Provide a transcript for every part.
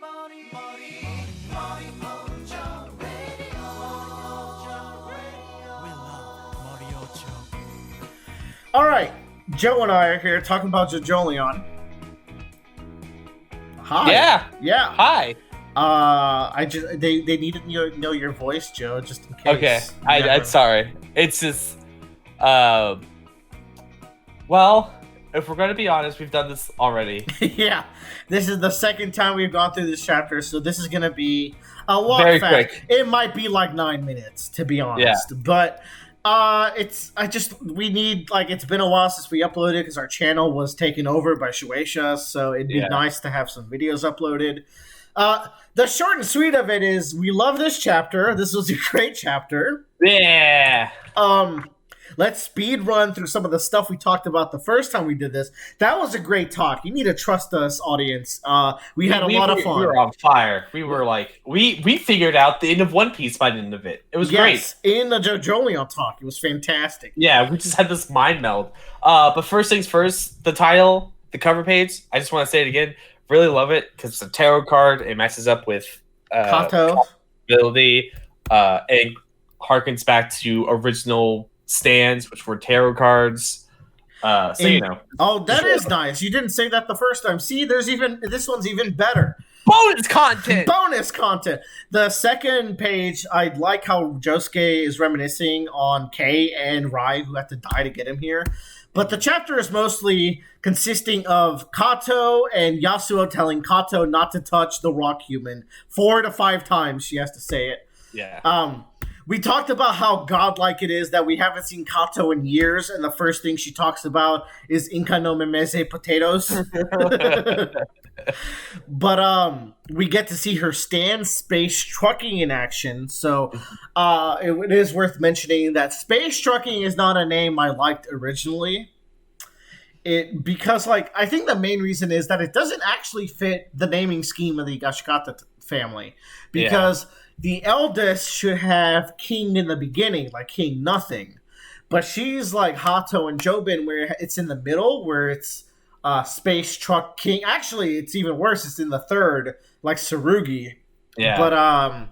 Morioh-cho Radio. We love Morioh-cho. All right, Joe and I are here talking about Jojolion. Hi. Yeah. Hi. They needed to know your voice, Joe, just in case. Okay. I'm sorry. It's just, well, if we're gonna be honest, we've done this already. Yeah, this is the second time we've gone through this chapter, so this is gonna be a lot Very fast. quick. It might be like 9 minutes, to be honest. But we need, like, it's been a while since we uploaded because our channel was taken over by Shueisha, so it'd be nice to have some videos uploaded. The short and sweet of it is we love this chapter. This was a great chapter. Yeah. Let's speed run through some of the stuff we talked about the first time we did this. That was a great talk. You need to trust us, audience. We had a lot of fun. We were on fire. We were like, we figured out the end of One Piece by the end of it. It was great. In the Jojolion talk. It was fantastic. Yeah, we just had this mind meld. But first things first, the title, the cover page, I just want to say it again. Really love it because it's a tarot card. It matches up with Kato ability, and harkens back to original stands, which were tarot cards. You know. Oh, that is nice. You didn't say that the first time. See, this one's even better. Bonus content. Bonus content. The second page, I like how Josuke is reminiscing on Kei and Rai, who had to die to get him here. But the chapter is mostly consisting of Kato and Yasuo telling Kato not to touch the rock human 4 to 5 times. She has to say it. Yeah. We talked about how godlike it is that we haven't seen Kato in years, and the first thing she talks about is Inka no Memeze potatoes. But we get to see her stand Space Trucking in action, so it is worth mentioning that Space Trucking is not a name I liked originally. Because I think the main reason is that it doesn't actually fit the naming scheme of the Higashikata family, because the eldest should have King in the beginning, like King Nothing. But she's like Hato and Jobin, where it's in the middle, where it's Space Truck King. Actually, it's even worse. It's in the third, like Tsurugi. Yeah. But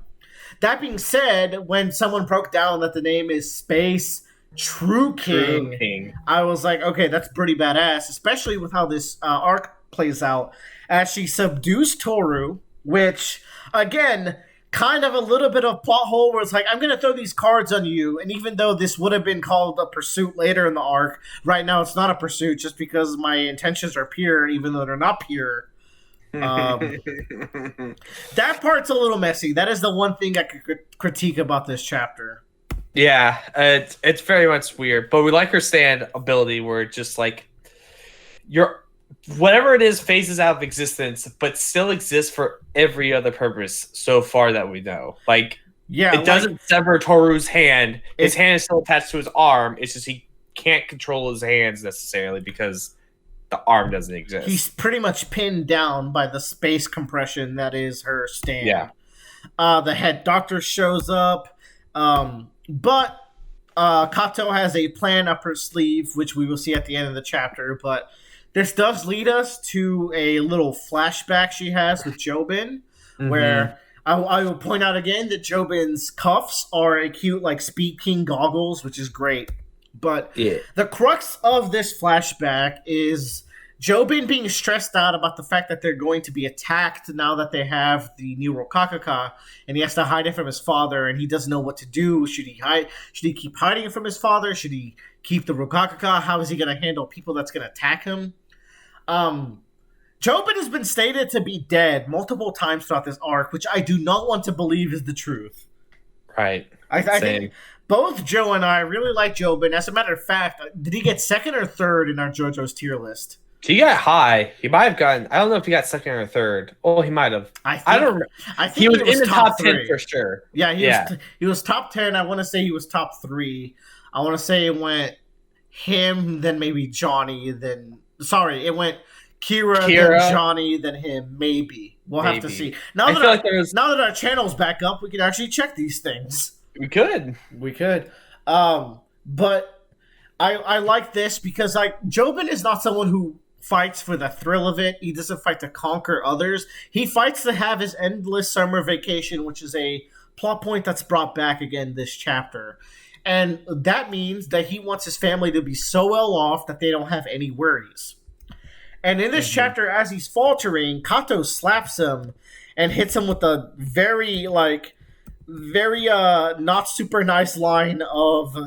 that being said, when someone broke down that the name is Space True King, I was like, okay, that's pretty badass, especially with how this arc plays out. As she subdues Toru, which, again, kind of a little bit of plot hole where it's like, I'm going to throw these cards on you, and even though this would have been called a pursuit later in the arc, right now it's not a pursuit just because my intentions are pure, even though they're not pure. That part's a little messy. That is the one thing I could critique about this chapter. Yeah, it's very much weird, but we like her stand ability where it just like whatever it is phases out of existence, but still exists for every other purpose so far that we know. Like, it doesn't sever Toru's hand. His hand is still attached to his arm. It's just he can't control his hands necessarily because the arm doesn't exist. He's pretty much pinned down by the space compression that is her stand. Yeah. The head doctor shows up, but Kato has a plan up her sleeve, which we will see at the end of the chapter, but this does lead us to a little flashback she has with Jobin, where I will point out again that Jobin's cuffs are a cute, like, Speed King goggles, which is great. But the crux of this flashback is Jobin being stressed out about the fact that they're going to be attacked now that they have the new Rokakaka, and he has to hide it from his father, and he doesn't know what to do. Should he hide? Should he keep hiding it from his father? Should he keep the Rokakaka? How is he going to handle people that's going to attack him? Jobin has been stated to be dead multiple times throughout this arc, which I do not want to believe is the truth. Right. I think both Joe and I really like Jobin. As a matter of fact, did he get second or third in our JoJo's tier list? He got high. He might have gotten. I don't know if he got second or third. Oh, he might have. I think he was in the top 10 for sure. Yeah, he was top 10. I want to say he was top 3. I want to say it went him, then maybe Johnny, it went Kira, then Johnny, then him, maybe. We'll have to see. Now that our channel's back up, we can actually check these things. We could. But I like this because, like, Jobin is not someone who fights for the thrill of it. He doesn't fight to conquer others. He fights to have his endless summer vacation, which is a plot point that's brought back again this chapter. And that means that he wants his family to be so well off that they don't have any worries. And in this chapter, as he's faltering, Kato slaps him and hits him with a very not super nice line of,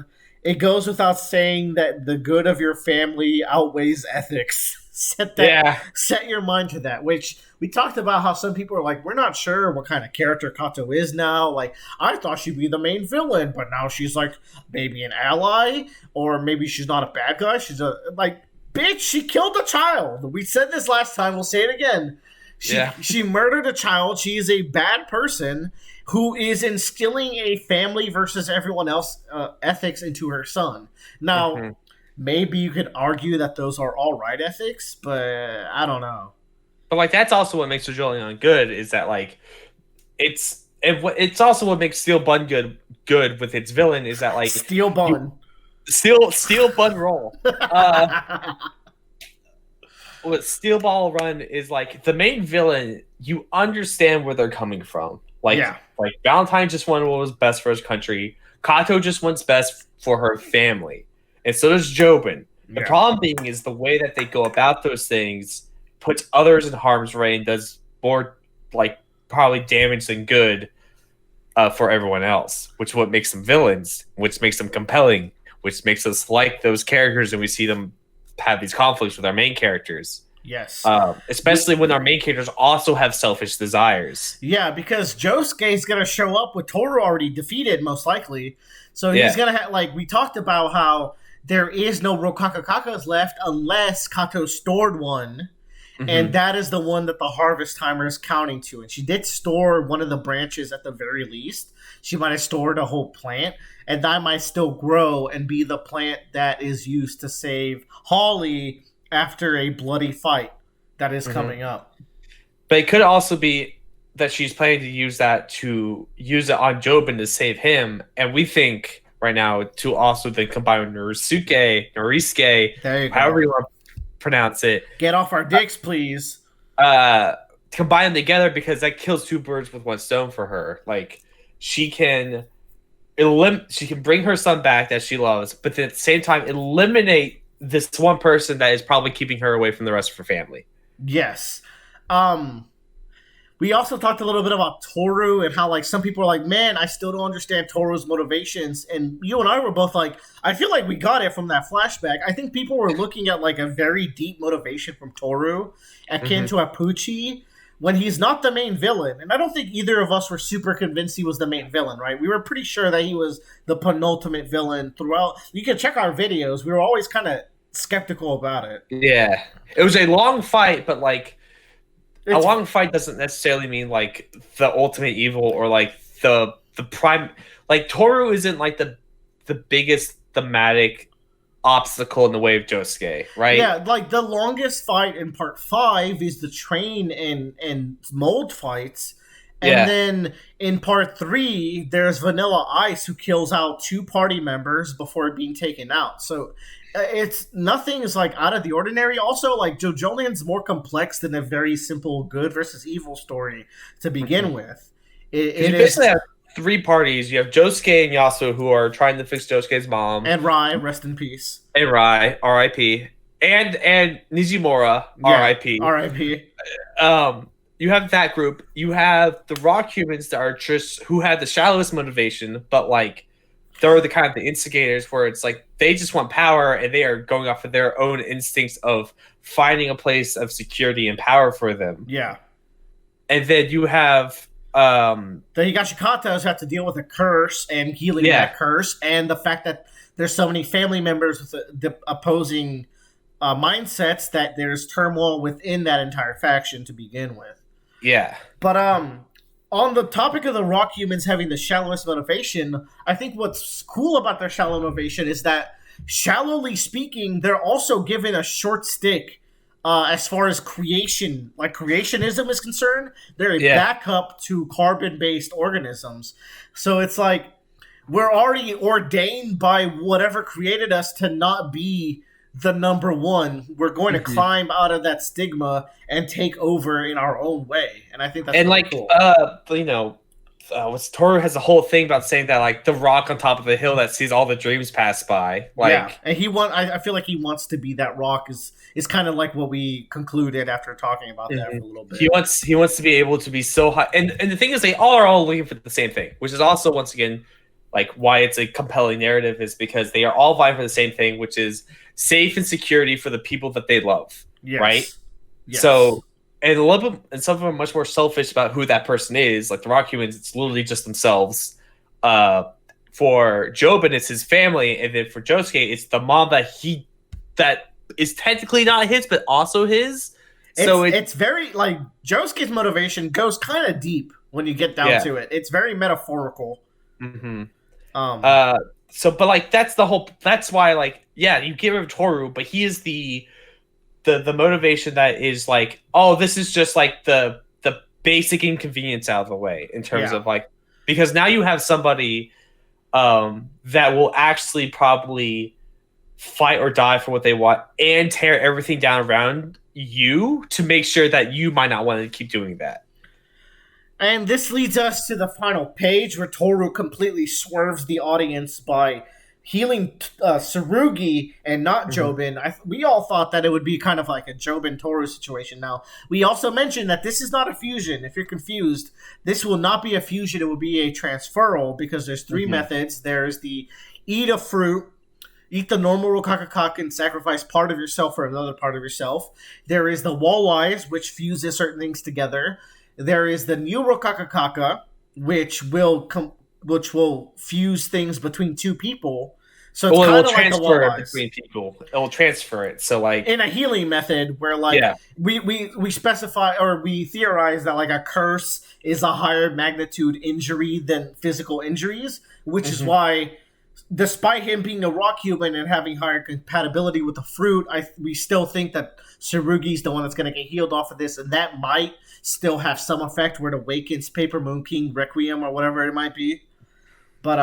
it goes without saying that the good of your family outweighs ethics. Set your mind to that, which we talked about how some people are like, we're not sure what kind of character Kato is now. Like, I thought she'd be the main villain, but now she's like maybe an ally, or maybe she's not a bad guy. She's bitch, she killed a child. We said this last time, we'll say it again. She murdered a child. She is a bad person who is instilling a family versus everyone else ethics into her son. Now, maybe you could argue that those are all right ethics, but I don't know. But like, that's also what makes Jojolion good, is that like it's also what makes Steel Bun good with its villain, is that like Steel Bun. Steel Bun Roll. What Steel Ball Run is like, the main villain, you understand where they're coming from. Like Valentine just wanted what was best for his country. Kato just wants best for her family. And so does Jobin. The problem being is the way that they go about those things puts others in harm's way and does more like probably damage than good for everyone else, which is what makes them villains, which makes them compelling, which makes us like those characters, and we see them have these conflicts with our main characters. Yes. Especially when our main characters also have selfish desires. Yeah, because Josuke's going to show up with Toru already defeated, most likely. So he's going to have, like, we talked about how there is no Rokakakakas left unless Kato stored one. And that is the one that the Harvest Timer is counting to. And she did store one of the branches at the very least. She might have stored a whole plant. And that might still grow and be the plant that is used to save Holly after a bloody fight that is coming up. But it could also be that she's planning to use it on Jobin to save him. And we think right now to also then combine with Norisuke, however you want to pronounce it. Get off our dicks, please. Combine them together, because that kills two birds with one stone for her. Like, she can bring her son back that she loves, but then at the same time eliminate this one person that is probably keeping her away from the rest of her family. Yes. We also talked a little bit about Toru and how, like, some people are like, man, I still don't understand Toru's motivations. And you and I were both like, I feel like we got it from that flashback. I think people were looking at, like, a very deep motivation from Toru, akin to Apuchi, when he's not the main villain. And I don't think either of us were super convinced he was the main villain, right? We were pretty sure that he was the penultimate villain throughout. You can check our videos. We were always kind of skeptical about it. Yeah. It was a long fight, but, like, a long fight doesn't necessarily mean, like, the ultimate evil or, like, the prime. Like, Toru isn't, like, the biggest thematic obstacle in the way of Josuke, right? Yeah, like, the longest fight in part 5 is the train and mold fights. And then in part 3, there's Vanilla Ice, who kills out 2 party members before being taken out. So nothing is, like, out of the ordinary. Also, like, Jojolion's more complex than a very simple good versus evil story to begin with. It basically have 3 parties. You have Josuke and Yasuo, who are trying to fix Josuke's mom. And Rai, rest in peace. And Rai, R.I.P. And Nijimura, R.I.P. R.I.P. You have that group. You have the rock humans that are just, who have the shallowest motivation, but, like, they're the kind of the instigators where it's like they just want power and they are going off of their own instincts of finding a place of security and power for them. Yeah. And then you have the Higashikatas have to deal with a curse and healing that curse, and the fact that there's so many family members with the opposing mindsets that there's turmoil within that entire faction to begin with. Yeah. But on the topic of the rock humans having the shallowest motivation, I think what's cool about their shallow motivation is that, shallowly speaking, they're also given a short stick as far as creation, like creationism is concerned. They're a backup to carbon-based organisms. So it's like, we're already ordained by whatever created us to not be the number one. We're going to climb out of that stigma and take over in our own way. And I think that's really cool. Toru has a whole thing about saying that like the rock on top of the hill that sees all the dreams pass by. And I feel like he wants to be that rock. Is kind of like what we concluded after talking about that for a little bit. He wants to be able to be so high, and the thing is, they are all looking for the same thing, which is also once again like why it's a compelling narrative, is because they are all vying for the same thing, which is safe and security for the people that they love. Yes. Right. Yes. So. And some of them are much more selfish about who that person is. Like the rock humans, it's literally just themselves. For Jobin, it's his family, and then for Josuke, it's the mom that is technically not his, but also his. So it's very like Josuke's motivation goes kind of deep when you get down to it. It's very metaphorical. Mm-hmm. But like that's why like you get rid of Toru, but he is the motivation that is like, oh, this is just like the basic inconvenience out of the way in terms of like, because now you have somebody that will actually probably fight or die for what they want and tear everything down around you to make sure that you might not want to keep doing that. And this leads us to the final page where Toru completely swerves the audience by healing Tsurugi and not Jobin. We all thought that it would be kind of like a Jobin-Toru situation. Now, we also mentioned that this is not a fusion. If you're confused, this will not be a fusion. It will be a transferal, because there's three methods. There's the eat a fruit, eat the normal Rokakakaka and sacrifice part of yourself for another part of yourself. There is the wall-eyes, which fuses certain things together. There is the new Rokakakaka, which will fuse things between two people. So it's kind of like the wall-eyes between people. It will transfer it. So like in a healing method where like we specify or we theorize that like a curse is a higher magnitude injury than physical injuries, which is why, despite him being a rock human and having higher compatibility with the fruit, we still think that Tsurugi's the one that's going to get healed off of this, and that might still have some effect where it awakens Paper Moon King Requiem or whatever it might be. But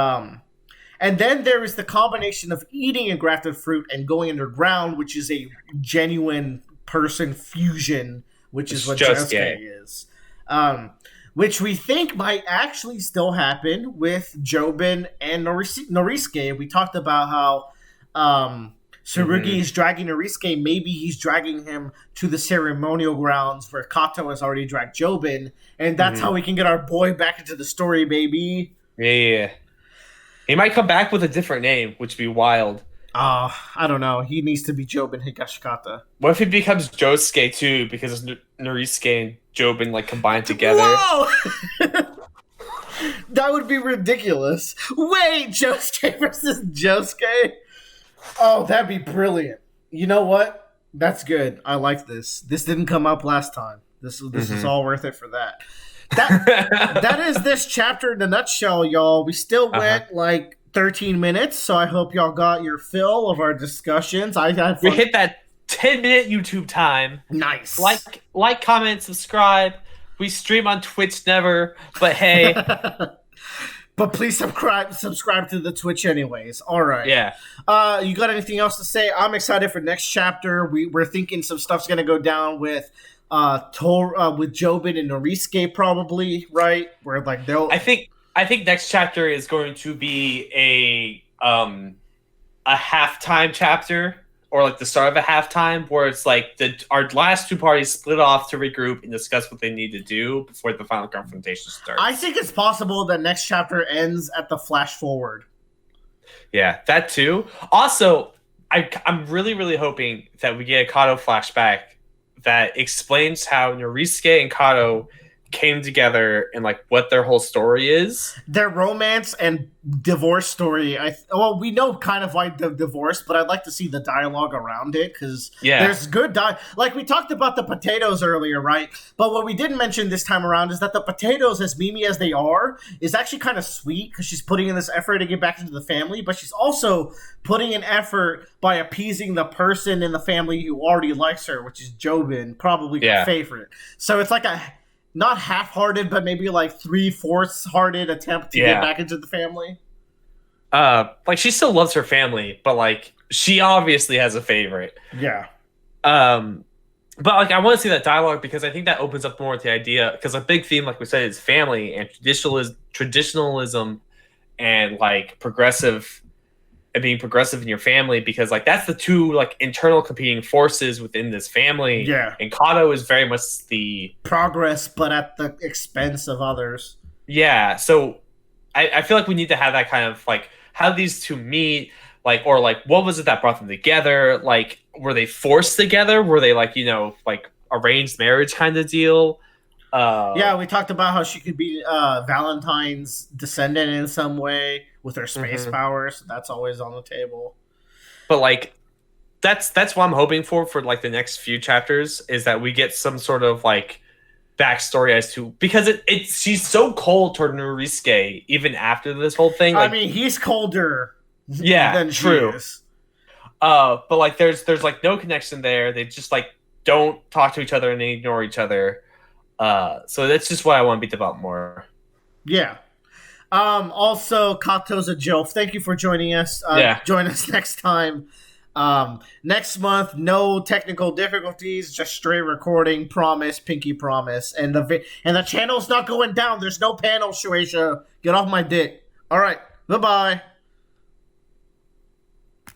and then there is the combination of eating a grafted fruit and going underground, which is a genuine person fusion, which is what Josuke is. Which we think might actually still happen with Jobin and Norisuke. We talked about how Tsurugi is dragging Norisuke. Maybe he's dragging him to the ceremonial grounds where Kato has already dragged Jobin. And that's how we can get our boy back into the story, baby. Yeah. He might come back with a different name, which would be wild. I don't know. He needs to be Jobin Higashikata. What if he becomes Josuke too, because Norisuke and Jobin like combined together? Whoa! That would be ridiculous. Wait, Josuke versus Josuke? Oh, that'd be brilliant. You know what? That's good. I like this. This didn't come up last time. This is all worth it for that. That is this chapter in a nutshell, y'all. We still went like 13 minutes, so I hope y'all got your fill of our discussions. We hit that 10-minute YouTube time. Nice. Like, comment, subscribe. We stream on Twitch never, but hey. But please subscribe to the Twitch anyways. All right. Yeah. You got anything else to say? I'm excited for next chapter. We're thinking some stuff's going to go down with with Jobin and Norisuke probably, right? Where like they'll. I think next chapter is going to be a halftime chapter, or like the start of a halftime, where it's like our last two parties split off to regroup and discuss what they need to do before the final confrontation starts. I think it's possible that next chapter ends at the flash forward. Yeah, that too. Also, I'm really, really hoping that we get a Kato flashback that explains how Norisuke and Kato came together and like what their whole story is. Their romance and divorce story. We know kind of like the divorce, but I'd like to see the dialogue around it, because there's good like we talked about the potatoes earlier, right? But what we didn't mention this time around is that the potatoes, as Mimi as they are, is actually kind of sweet, because she's putting in this effort to get back into the family, but she's also putting in effort by appeasing the person in the family who already likes her, which is Jobin, probably her favorite. So it's like a not half-hearted, but maybe like 3/4 hearted attempt to get back into the family. Like she still loves her family, but like she obviously has a favorite. Yeah. But like I want to see that dialogue because I think that opens up more with the idea because a big theme, like we said, is family and traditionalism and like progressive and being progressive in your family because like that's the two like internal competing forces within this family. Yeah. And Kato is very much the progress, but at the expense of others. Yeah. So I feel like we need to have that kind of like how these two meet, like or like what was it that brought them together? Like were they forced together? Were they like, like arranged marriage kind of deal? Yeah, we talked about how she could be Valentine's descendant in some way with her space powers. That's always on the table. But like that's what I'm hoping for like the next few chapters is that we get some sort of like backstory as to because she's so cold toward Norisuke even after this whole thing. Like, I mean, he's colder. Yeah, than true. She is. But like there's like no connection there. They just like don't talk to each other and they ignore each other. So that's just what I want to beat about more. Yeah. Also, Kato's a Jilf. Thank you for joining us. Join us next time. Next month, no technical difficulties, just straight recording. Promise, pinky promise. And the channel's not going down. There's no panel, Shueisha. Get off my dick. All right. Bye-bye.